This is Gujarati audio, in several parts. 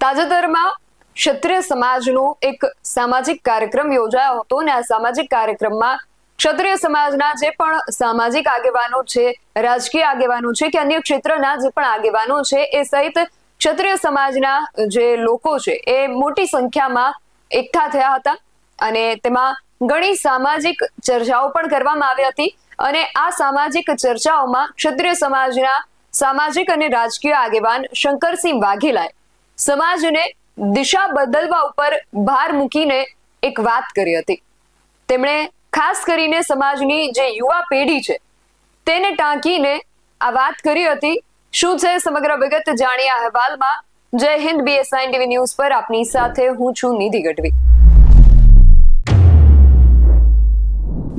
તાજેતરમાં ક્ષત્રિય સમાજનો એક સામાજિક કાર્યક્રમ યોજાયો હતો અને આ સામાજિક કાર્યક્રમમાં ક્ષત્રિય સમાજના જે પણ સામાજિક આગેવાનો છે, રાજકીય આગેવાનો છે કે અન્ય ક્ષેત્રના જે પણ આગેવાનો છે એ સહિત ક્ષત્રિય સમાજના જે લોકો છે એ મોટી સંખ્યામાં એકઠા થયા હતા અને તેમાં ઘણી સામાજિક ચર્ચાઓ પણ કરવામાં આવી હતી અને આ સામાજિક ચર્ચાઓમાં ક્ષત્રિય સમાજના સામાજિક અને રાજકીય આગેવાન શંકરસિંહ વાઘેલાએ સમાજને દિશા બદલવા ઉપર ભાર મૂકીને એક વાત કરી હતી। તેમણે ખાસ કરીને સમાજની જે યુવા પેઢી છે તેને ટાંકીને આ વાત કરી હતી। શું છે સમગ્ર વિગત જાણીએ આ અહેવાલમાં। જય હિન્દ, BSI TV ન્યૂઝ પર આપની સાથે હું છું નિધિ ગઢવી।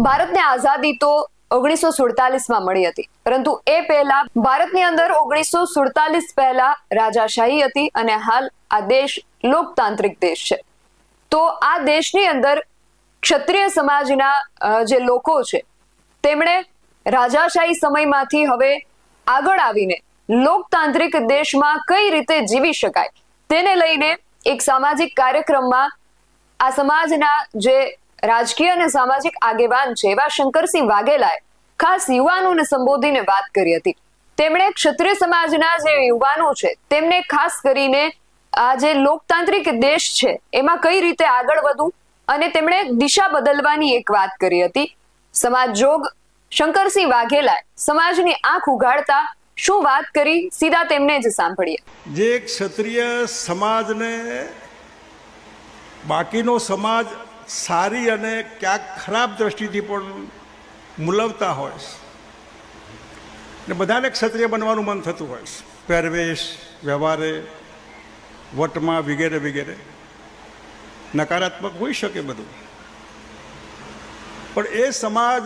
ભારતને આઝાદી તો 1947માં મળી હતી, પરંતુ એ પહેલા ભારતની અંદર 1947 પહેલા રાજાશાહી હતી અને હાલ આ દેશ લોકતાંત્રિક દેશ છે। તો આ દેશની અંદર ક્ષત્રિય સમાજના જે લોકો છે તેમણે રાજાશાહી સમયમાંથી હવે આગળ આવીને લોકતાંત્રિક દેશમાં કઈ રીતે જીવી શકાય તેને લઈને એક સામાજિક કાર્યક્રમમાં આ સમાજના જે રાજકીય અને સામાજિક આગેવાન છે એવા શંકરસિંહ વાઘેલાએ ખાસ યુવાનોને સંબોધીને વાત કરી હતી। તેમણે ક્ષત્રિય સમાજના જે યુવાનો છે તેમને ખાસ કરીને આ જે લોકતાંત્રિક દેશ છે એમાં કઈ રીતે આગળ વધવું અને તેમણે દિશા બદલવાની એક વાત કરી હતી। સમાજ જોગ શંકરસિંહ વાઘેલાએ સમાજની આંખ ઉઘાડતા શું વાત કરી, સીધા તેમને જ સાંભળીએ। જે ક્ષત્રિય સમાજને બાકીનો સમાજ સારી અને ક્યાંક ખરાબ દ્રષ્ટિથી પણ મૂલવતા હોય ને બધાને ક્ષત્રિય બનવાનું મન થતું હોય, પહેરવેશ, વ્યવહારે, વટમાં વગેરે વગેરે નકારાત્મક હોઈ શકે બધું, પણ એ સમાજ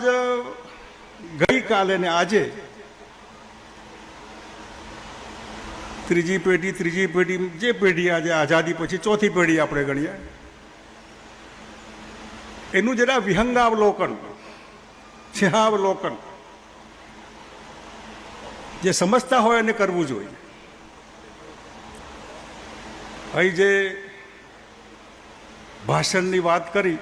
ગઈકાલે ને આજે ત્રીજી પેઢી જે પેઢી આજે આઝાદી પછી ચોથી પેઢી આપણે ગણીએ, એનું જરા વિહંગાવલોકન, સિંહાવલોકન જે સમજતા હોય એને કરવું જોઈએ। અહીં જે ભાષણની વાત કરી,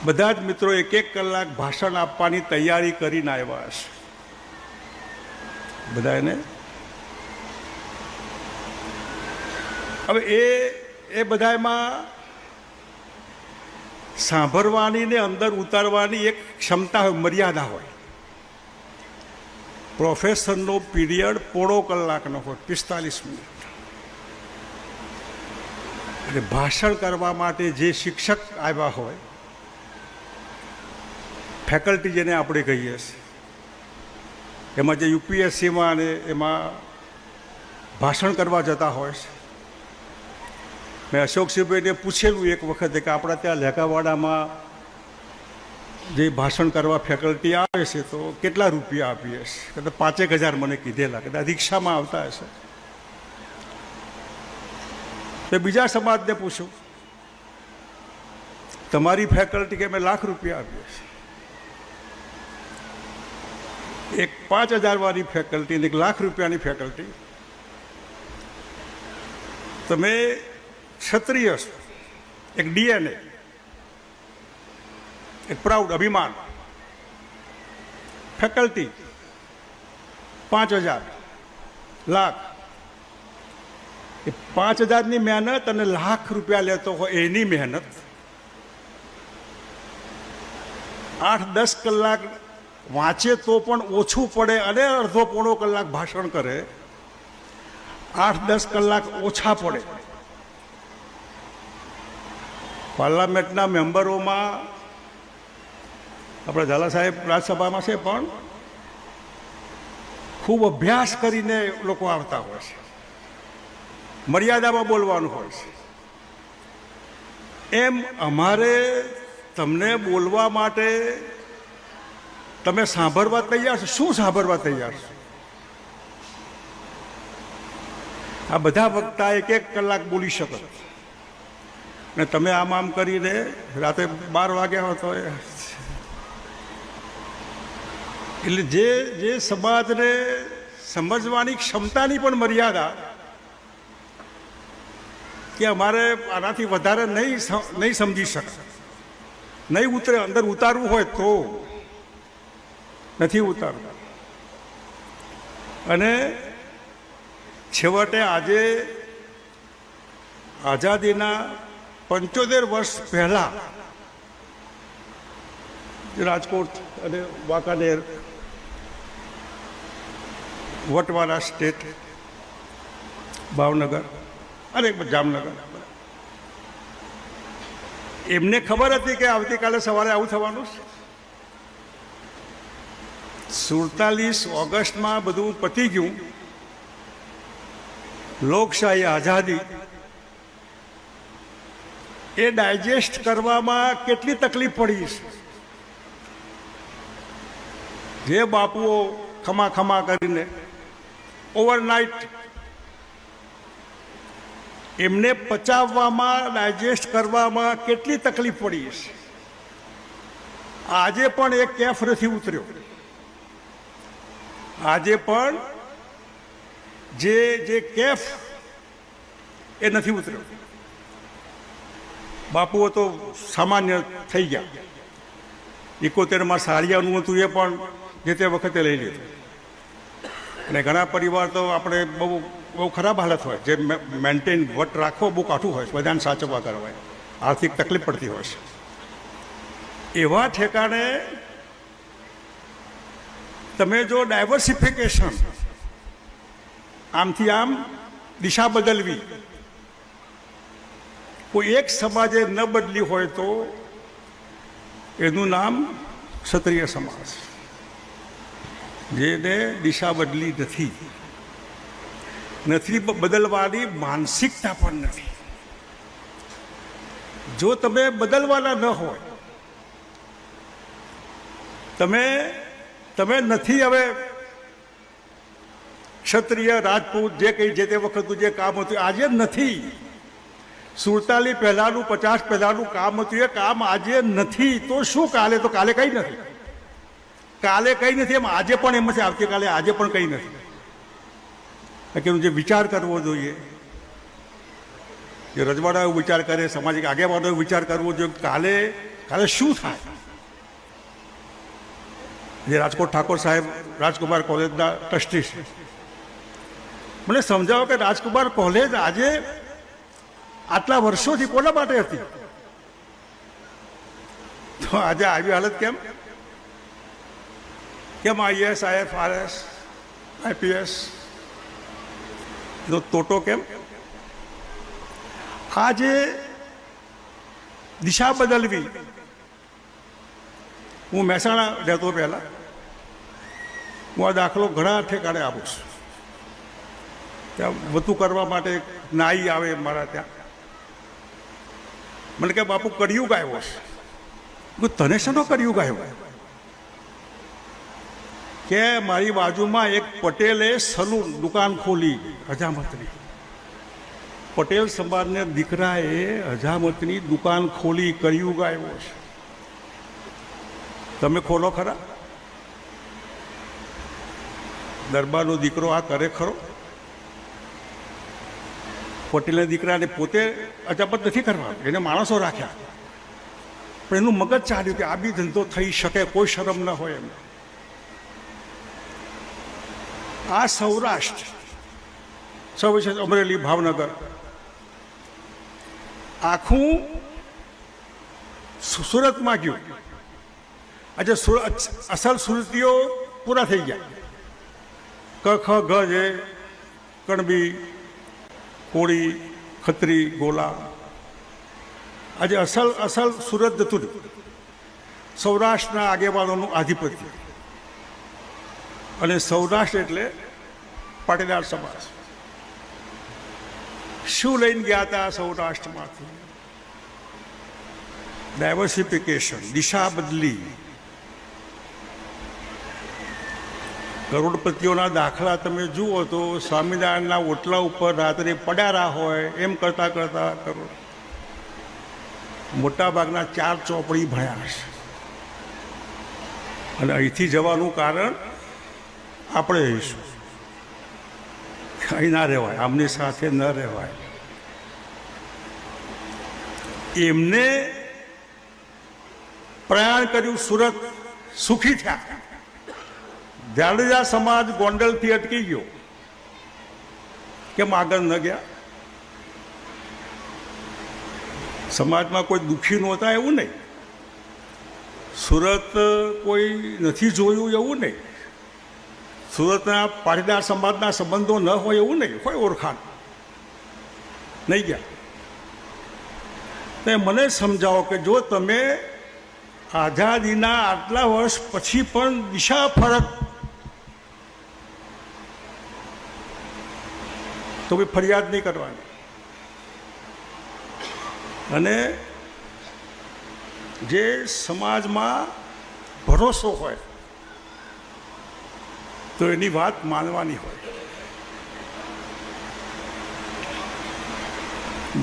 બધા જ મિત્રો 1-1 કલાક ભાષણ આપવાની તૈયારી કરીને આવ્યા હશે બધા એને। હવે એ બધામાં સાંભળવાની ને અંદર ઉતારવાની એક ક્ષમતા હોય, મર્યાદા હોય। પ્રોફેસરનો પીરિયડ 1.5 કલાકનો હોય, 45 મિનિટ, એટલે ભાષણ કરવા માટે જે શિક્ષક આવ્યા હોય, ફેકલ્ટી જેને આપણે કહીએ છીએ, એમાં જે UPSCમાં અને એમાં ભાષણ કરવા જતા હોય છે, મેં અશોકસિંહભાઈને પૂછેલું એક વખતે કે આપણા ત્યાં લેકાવાડામાં જે ભાષણ કરવા ફેકલ્ટી આવે છે તો કેટલા રૂપિયા આપીએ છીએ? કદાચ 5,000 મને કીધેલા, કદાચ રિક્ષામાં આવતા હશે। તો બીજા સમાજને પૂછું, તમારી ફેકલ્ટી કે અમે લાખ રૂપિયા આપીએ છીએ। એક 5,000 વાળી ફેકલ્ટી અને 1 લાખ રૂપિયાની ફેકલ્ટી, તમે ક્ષત્રિય છો, એક DNA, એક પ્રાઉડ, અભિમાન, ફેકલ્ટી 5,000, લાખ, એ 5,000ની મહેનત અને લાખ રૂપિયા લેતો હોય એની મહેનત 8-10 કલાક વાંચે તો પણ ઓછું પડે અને અડધો પોણો કલાક ભાષણ કરે, 8-10 કલાક ઓછા પડે। પાર્લામેન્ટના મેમ્બરોમાં આપણે ઝાલા સાહેબ રાજ્યસભામાં છે પણ ખૂબ અભ્યાસ કરીને લોકો આવતા હોય છે, મર્યાદામાં બોલવાનું હોય છે। એમ અમારે તમને બોલવા માટે તમે સાંભળવા તૈયાર છો? શું સાંભળવા તૈયાર છો? આ બધા વક્તા 1-1 કલાક બોલી શકો ને તમે આમ કરીને રાતે 12 વાગ્યા હોય તો એટલે જે સમાજને સમજવાની ક્ષમતાની પણ મર્યાદા કે અમારે આનાથી વધારે નહીં સમજી શકાય, નહીં ઉતરે. અંદર ઉતારવું હોય તો નથી ઉતારવું. અને છેવટે આજે આઝાદીના 75 વર્ષ પહેલાં રાજકોટ અને વાંકાનેર વટવાળા સ્ટેટ, ભાવનગર અને જામનગર, એમને ખબર હતી કે આવતીકાલે સવારે આવું થવાનું છે. 47 ઓગસ્ટમાં બધું પતી ગયું. લોકશાહી આઝાદી એ ડાયજેસ્ટ કરવામાં કેટલી તકલીફ પડી છે. જે બાપુઓ ખમા ખમા કરીને ઓવરનાઇટ એમને પચાવવામાં, ડાયજેસ્ટ કરવામાં કેટલી તકલીફ પડી છે. આજે પણ એક કેફ નથી ઉતર્યો. આજે પણ જે કેફ એ નથી ઉતર્યો. બાપુઓ તો સામાન્ય થઈ ગયા. 71માં સાળિયાનું હતું, એ પણ જે તે વખતે લઈ લીધું. અને ઘણા પરિવાર તો આપણે બહુ ખરાબ હાલત હોય, જે મેન્ટેન વટ રાખવો બહુ કાઠું હોય, બધાને સાચવવા કરવા, આર્થિક તકલીફ પડતી હોય છે. એવા ઠેકાણે તમે જો ડાયવર્સિફિકેશન, આમથી આમ દિશા બદલવી, કોઈ એક સમાજે ન બદલી હોય તો એનું નામ ક્ષત્રિય સમાજ, જેને દિશા બદલી નથી બદલવાની માનસિકતા પણ નથી. જો તમે બદલવાના ન હોય, તમે નથી હવે ક્ષત્રિય, રાજપૂત, જે કંઈ જે તે વખતનું જે કામ હતું આજે નથી. 47 પહેલાંનું, 50 પહેલાંનું કામ હતું, એ કામ આજે નથી. તો શું કાલે? તો કાલે કંઈ નથી. કાલે કંઈ નથી, એમ આજે પણ એમ છે. આવતીકાલે આજે પણ કંઈ નથી. કે જે વિચાર કરવો જોઈએ, જે રજવાડાઓ વિચાર કરે, સામાજિક આગેવાનો વિચાર કરવો જોઈએ, કાલે શું થાય. જે રાજકોટ ઠાકોર સાહેબ રાજકુમાર કોલેજના ટ્રસ્ટી છે, મને સમજાવો કે રાજકુમાર કોલેજ આજે આટલા વર્ષોથી કોના માટે હતી? તો આજે આવી હાલત કેમ? IAS, IFRS, IPS નો તોટો કેમ? આજે દિશા બદલવી. હું મહેસાણા રહેતો પહેલાં, હું આ દાખલો ઘણા ઠેકાણે આપું છું. ત્યાં વધુ કરવા માટે નાઈ આવે મારા ત્યાં, મને કે બાપુ કળિયુગ આવ્યો છે. તને શાનો કળિયુગ આવ્યો? કે મારી બાજુમાં એક પટેલે સલૂન દુકાન ખોલી, હજામતની. પટેલ સમાજના દીકરાએ હજામતની દુકાન ખોલી, કળિયુગ આવ્યો છે. તમે ખોલો ખરા? દરબારનો દીકરો આ કરે ખરો? પટેલના દીકરાને પોતે અજામત નથી કરવા, એને માણસો રાખ્યા, પણ એનું મગજ ચાલ્યું કે આ બી ધંધો થઈ શકે, કોઈ શરમ ન હોય એમ. આ સૌરાષ્ટ્ર, અમરેલી, ભાવનગર, આખું સુરતમાં ગયું. આજે અસલ સુરતીઓ પૂરા થઈ ગયા. ક, ખ, ગ, જે કણબી, કોળી, ખત્રી, ગોલા, આજે અસલ સુરત જતું રહ્યું. સૌરાષ્ટ્રના આગેવાનોનું આધિપત્ય. અને સૌરાષ્ટ્ર એટલે પાટીદાર સમાજ. શું લઈને ગયા હતા સૌરાષ્ટ્રમાંથી? ડાયવર્સિફિકેશન, દિશા બદલી. કરોડપતિઓના દાખલા તમે જુઓ તો સ્વામિનારાયણના ઓટલા ઉપર રાત્રે પડ્યા હોય એમ કરતા કરતા કરોડ. મોટાભાગના 4 ચોપડી ભણ્યા છે. અને અહીંથી જવાનું કારણ આપણે રહીશું. અહીં ના રહેવાય, આમની સાથે ન રહેવાય. એમને પ્રયાણ કર્યું, સુરત સુખી થયા. જાડેજા સમાજ ગોંડલથી અટકી ગયો, કેમ આગળ ન ગયા? સમાજમાં કોઈ દુઃખી નહોતા એવું નહીં, સુરત કોઈ નથી જોયું એવું નહીં, સુરતના પાટીદાર સમાજના સંબંધો ન હોય એવું નહીં, હોય ઓળખાણ, નહીં ગયા. તો મને સમજાવો કે જો તમે આઝાદીના આટલા વર્ષ પછી પણ દિશા ફરક, તો બી ફરિયાદ નહીં કરવાની. અને જે સમાજમાં ભરોસો હોય તો એની વાત માનવાની હોય.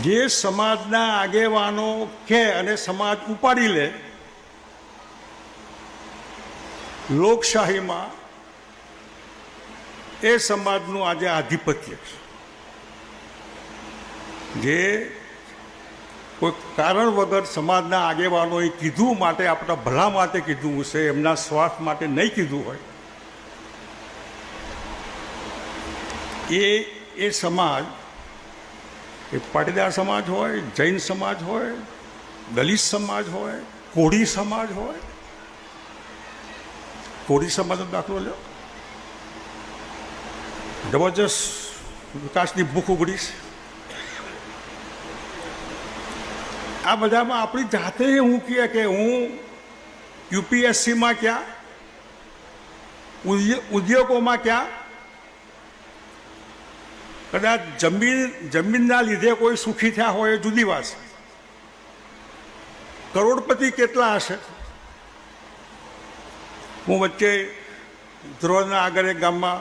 જે સમાજના આગેવાનો કહે અને સમાજ ઉપાડી લે, લોકશાહીમાં એ સમાજનું આજે આધિપત્ય છે. જે કોઈ કારણ વગર સમાજના આગેવાનોએ કીધું માટે, આપણા ભલા માટે કીધું હશે, એમના સ્વાર્થ માટે નહીં કીધું હોય, એ સમાજ, એ પાટીદાર સમાજ હોય, જૈન સમાજ હોય, દલિત સમાજ હોય, કોળી સમાજ હોય. કોળી સમાજનો દાખલો લો, જબરજસ્ત વિકાસની ભૂખ ઉઘડી છે. આ બધામાં આપણી જાતે હું કહે કે હું યુપીએસસીમાં ક્યાં, ઉદ્યોગોમાં ક્યાં, કદાચ જમીનના લીધે કોઈ સુખી થયા હોય એ જુદી વાત છે. કરોડપતિ કેટલા હશે? હું વચ્ચે ધ્રોળના આગળ એક ગામમાં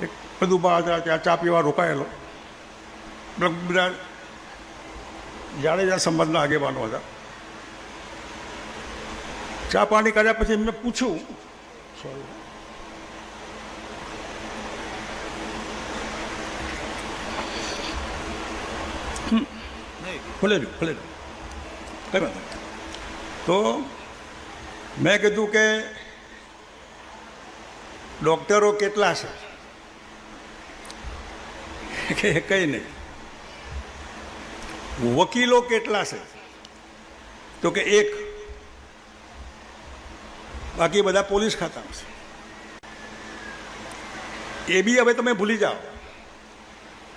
એક બધું બહાર હતા, ત્યાં ચા પીવા રોકાયેલો. બધા જાડેજા સંબંધના આગેવાનો હતા. ચા પાણી કર્યા પછી એમને પૂછ્યું, ખુલેલું કઈ વાત. તો મેં કીધું કે ડૉક્ટરો કેટલા છે? કે કંઈ નહીં. વકીલો કેટલા છે? તો કે એક. બાકી બધા પોલીસ ખાતામાં છે. એ બી હવે તમે ભૂલી જાઓ.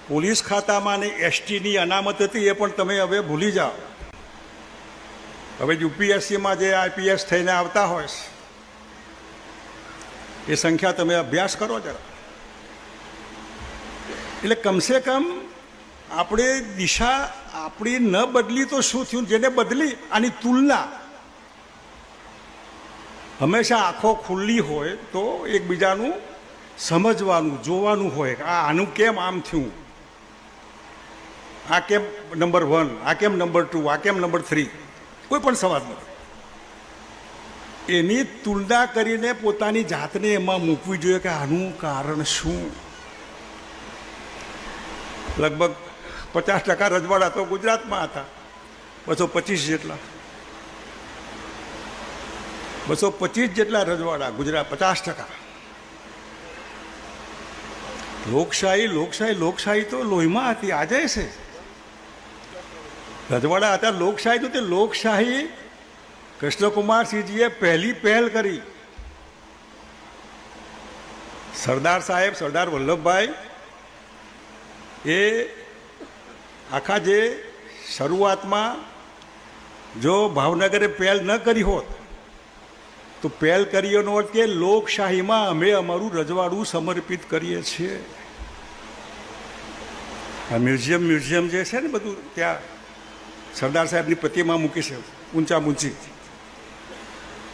પોલીસ ખાતામાં ને એસટીની અનામત હતી એ પણ તમે હવે ભૂલી જાઓ. હવે યુપીએસસીમાં જે આઈપીએસ થઈને આવતા હોય એ સંખ્યા તમે અભ્યાસ કરો જરા. એટલે કમસે કમ આપણે દિશા આપણી ન બદલી તો શું થયું? જેને બદલી આની તુલના. હંમેશા આંખો ખુલ્લી હોય તો એકબીજાનું સમજવાનું, જોવાનું હોય કે આનું કેમ આમ થયું, આ કેમ નંબર 1, આ કેમ નંબર 2, આ કેમ નંબર 3, કોઈ પણ સમાજમાં એની તુલના કરીને પોતાની જાતને એમાં મૂકવી જોઈએ કે આનું કારણ શું. લગભગ 50% રજવાડા તો ગુજરાતમાં હતા, 225 જેટલા, 225 જેટલા રજવાડા ગુજરાત, 50%. લોકશાહી તો લોહીમાં હતી, આજે છે. રજવાડા હતા, લોકશાહી તો તે લોકશાહી કૃષ્ણકુમારસિંહજીએ પહેલી પહેલ કરી. સરદાર સાહેબ, સરદાર વલ્લભભાઈ એ આખા જે શરૂઆતમાં જો ભાવનગરે પહેલ ન કરી હોત તો પહેલ કરી એનો અર્થ કે લોકશાહીમાં અમે અમારું રજવાડું સમર્પિત કરીએ છીએ. આ મ્યુઝિયમ જે છે ને બધું, ત્યાં સરદાર સાહેબની પ્રતિમા મૂકી છે ઊંચી.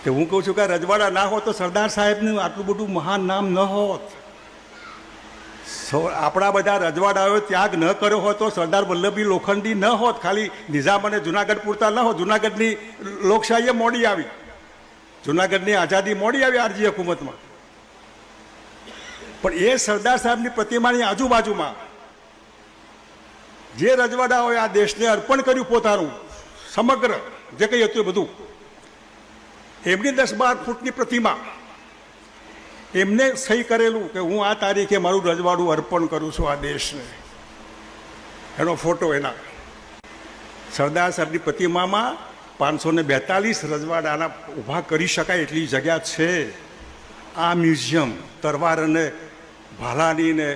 કે હું કહું છું કે રજવાડા ના હોત તો સરદાર સાહેબનું આટલું બધું મહાન નામ ન હોત. આપણા બધા રજવાડાઓએ ત્યાગ ન કર્યો હોત તો સરદાર વલ્લભભાઈ લોખંડી ન હોત. ખાલી નિઝામ અને જુનાગઢ પૂરતા ન હોત. જુનાગઢની લોકશાહી મોડી આવી, જુનાગઢની આઝાદી મોડી આવી આરજી હુકુમતમાં. પણ એ સરદાર સાહેબની પ્રતિમાની આજુબાજુમાં જે રજવાડાઓએ આ દેશને અર્પણ કર્યું પોતાનું સમગ્ર જે કંઈ હતું એ બધું, એમની 10-12 ફૂટની પ્રતિમા, એમને સહી કરેલું કે હું આ તારીખે મારું રજવાડું અર્પણ કરું છું આ દેશને, એનો ફોટો એના સરદાર સાહેબની પ્રતિમામાં 542 રજવાડાના ઊભા કરી શકાય એટલી જગ્યા છે. આ મ્યુઝિયમ તરવાર અને ભાલાની ને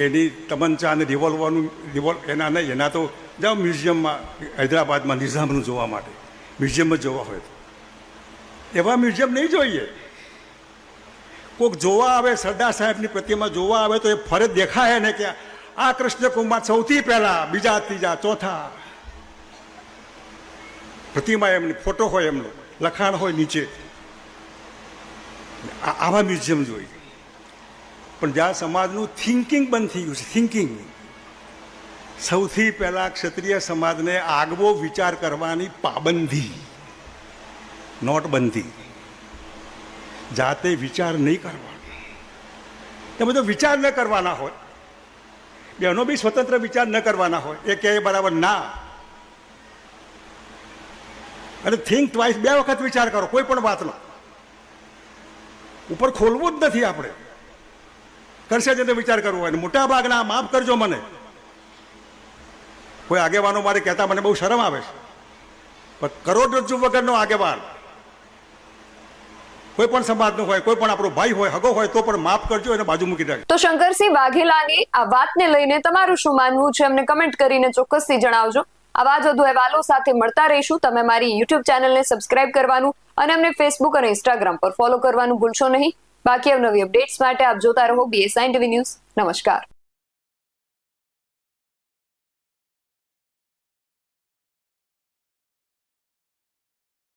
એની તમંચા અને એના તો જાઓ મ્યુઝિયમમાં હૈદરાબાદમાં નિઝામનું જોવા માટે, મ્યુઝિયમમાં જોવા હોય તો એવા મ્યુઝિયમ નહીં જોઈએ. કોઈક જોવા આવે, સરદાર સાહેબની પ્રતિમા જોવા આવે તો એ ફરજ દેખાય ને કે આ કૃષ્ણકુમાર સૌથી પહેલા, બીજા, ત્રીજા, ચોથા પ્રતિમા, એમની ફોટો હોય, એમનો લખાણ હોય નીચે. આવા મ્યુઝિયમ જોઈએ. પણ જ્યાં સમાજનું થિંકિંગ બંધ થઈ ગયું છે, થિંકિંગ, સૌથી પહેલાં ક્ષત્રિય સમાજને આગવો વિચાર કરવાની પાબંદી, નોટબંધી. જાતે વિચાર નહીં કરવાનો, એ બધો વિચાર ન કરવાના હોય, બેનો બી સ્વતંત્ર વિચાર ન કરવાના હોય, એ કહે બરાબર ના. અને થિંક ટ્વાઇસ, 2 વખત વિચાર કરો કોઈ પણ વાતનો. ઉપર ખોલવું જ નથી આપણે, કરશે છે તો વિચાર કરવો હોય. મોટા ભાગના, માફ કરજો મને, કોઈ આગેવાનો મારે કહેતા મને બહુ શરમ આવે છે, પણ કરોડરજ્જુ વગરનો આગેવાન કોઈ પણ સમાજનો હોય, કોઈ પણ આપણો ભાઈ હોય, હગો હોય, તો પણ માફ કરજો, એને બાજુ મૂકી રાખજો. તો શંકરસિંહ વાઘેલાની આ વાતને લઈને તમારું શું માનવું છે અમને કમેન્ટ કરીને ચોક્કસથી જણાવજો. આવા જ વધુ અહેવાલો સાથે મળતા રહીશું. તમે મારી YouTube ચેનલને સબસ્ક્રાઇબ કરવાનું અને અમને Facebook અને Instagram પર ફોલો કરવાનું ભૂલશો નહીં. બાકી અવનવી અપડેટ્સ માટે આપ જોતા રહો BSI TV ન્યૂઝ. નમસ્કાર.